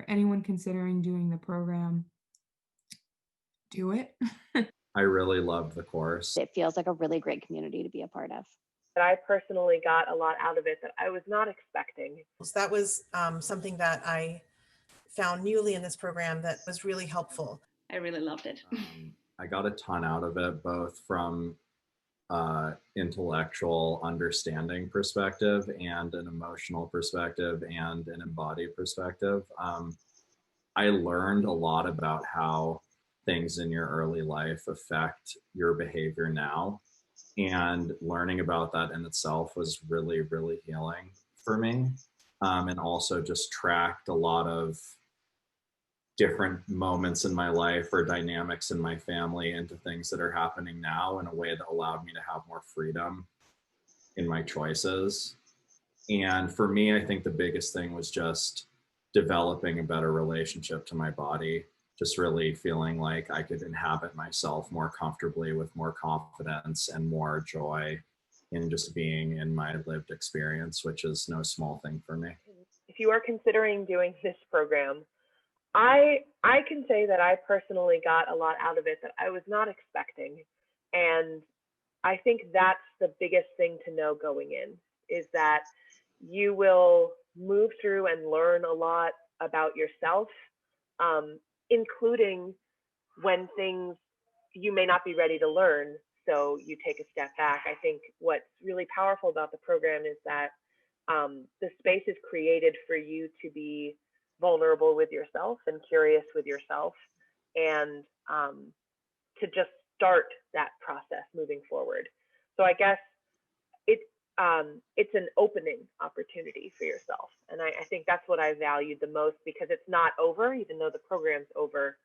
anyone considering doing the program, do it. I really loved the course. It feels like a really great community to be a part of. That I personally got a lot out of it that I was not expecting. So that was something that I found newly in this program that was really helpful. I really loved it. I got a ton out of it, both from intellectual understanding perspective and an emotional perspective and an embodied perspective. I learned a lot about how things in your early life affect your behavior now. And learning about that in itself was really, really healing for me. And also just tracked a lot of different moments in my life or dynamics in my family into things that are happening now in a way that allowed me to have more freedom in my choices. And for me, I think the biggest thing was just developing a better relationship to my body, just really feeling like I could inhabit myself more comfortably with more confidence and more joy in just being in my lived experience, which is no small thing for me. If you are considering doing this program, I can say that I personally got a lot out of it that I was not expecting. And I think that's the biggest thing to know going in, is that you will move through and learn a lot about yourself, including when things you may not be ready to learn, so you take a step back. I think what's really powerful about the program is that the space is created for you to be vulnerable with yourself and curious with yourself, and to just start that process moving forward. So I guess it's an opening opportunity for yourself, and I think that's what I valued the most, because it's not over, even though the program's over.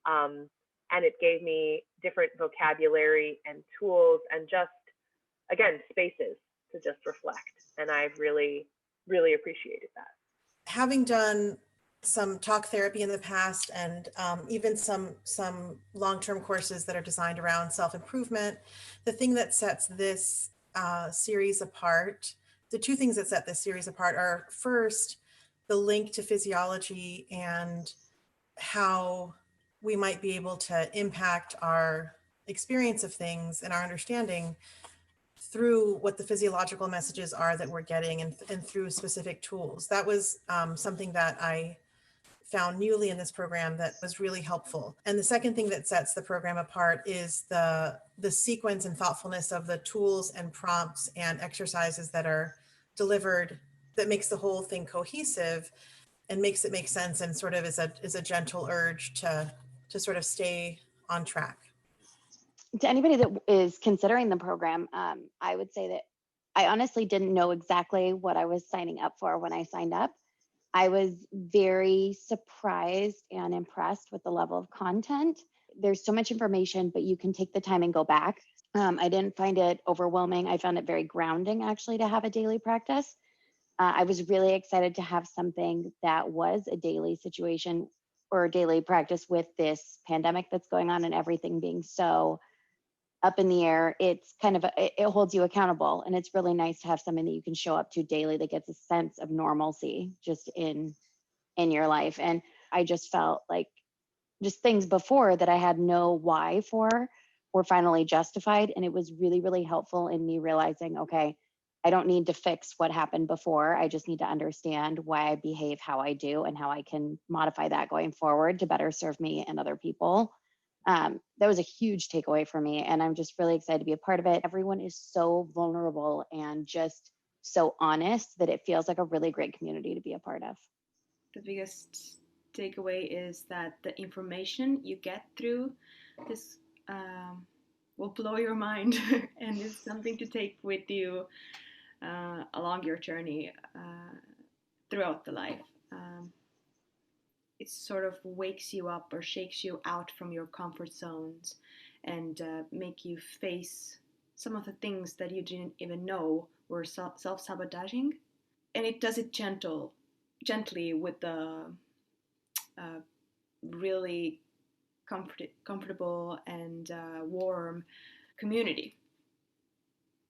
And it gave me different vocabulary and tools, and just, again, spaces to just reflect. And I've really, really appreciated that. Having done some talk therapy in the past, and even some long-term courses that are designed around self-improvement, the thing that sets this series apart, the two things that set this series apart are, first, the link to physiology and how we might be able to impact our experience of things and our understanding through what the physiological messages are that we're getting, and through specific tools. That was something that I found newly in this program that was really helpful. And the second thing that sets the program apart is the sequence and thoughtfulness of the tools and prompts and exercises that are delivered, that makes the whole thing cohesive and makes it make sense, and sort of is a gentle urge to sort of stay on track. To anybody that is considering the program, I would say that I honestly didn't know exactly what I was signing up for when I signed up. I was very surprised and impressed with the level of content. There's so much information, but you can take the time and go back. I didn't find it overwhelming. I found it very grounding, actually, to have a daily practice. I was really excited to have something that was a daily situation or a daily practice with this pandemic that's going on and everything being so up in the air. It's kind of, it holds you accountable, and it's really nice to have something that you can show up to daily that gets a sense of normalcy just in your life. And I just felt like just things before that I had no why for were finally justified. And it was really, really helpful in me realizing, okay, I don't need to fix what happened before. I just need to understand why I behave how I do and how I can modify that going forward to better serve me and other people. That was a huge takeaway for me, and I'm just really excited to be a part of it. Everyone is so vulnerable and just so honest that it feels like a really great community to be a part of. The biggest takeaway is that the information you get through this will blow your mind and it's something to take with you along your journey throughout the life. It sort of wakes you up or shakes you out from your comfort zones and make you face some of the things that you didn't even know were self-sabotaging. And it does it gently with the really comfortable and warm community.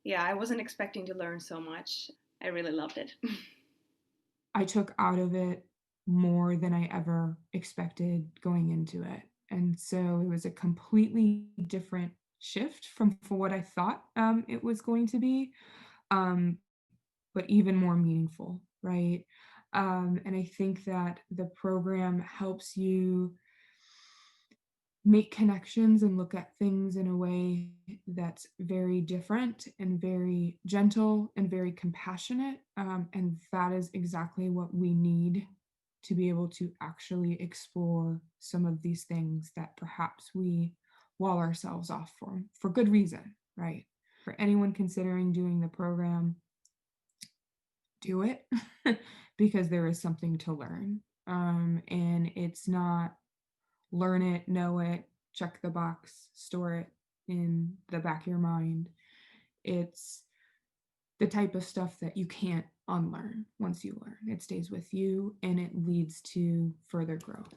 Yeah, I wasn't expecting to learn so much. I really loved it. I took out of it more than I ever expected going into it. And so it was a completely different shift from for what I thought it was going to be, um, but even more meaningful, right? And I think that the program helps you make connections and look at things in a way that's very different and very gentle and very compassionate. And that is exactly what we need to be able to actually explore some of these things that perhaps we wall ourselves off for good reason, right? For anyone considering doing the program, do it because there is something to learn. And it's not learn it, know it, check the box, store it in the back of your mind. It's the type of stuff that you can't unlearn once you learn. It stays with you and it leads to further growth.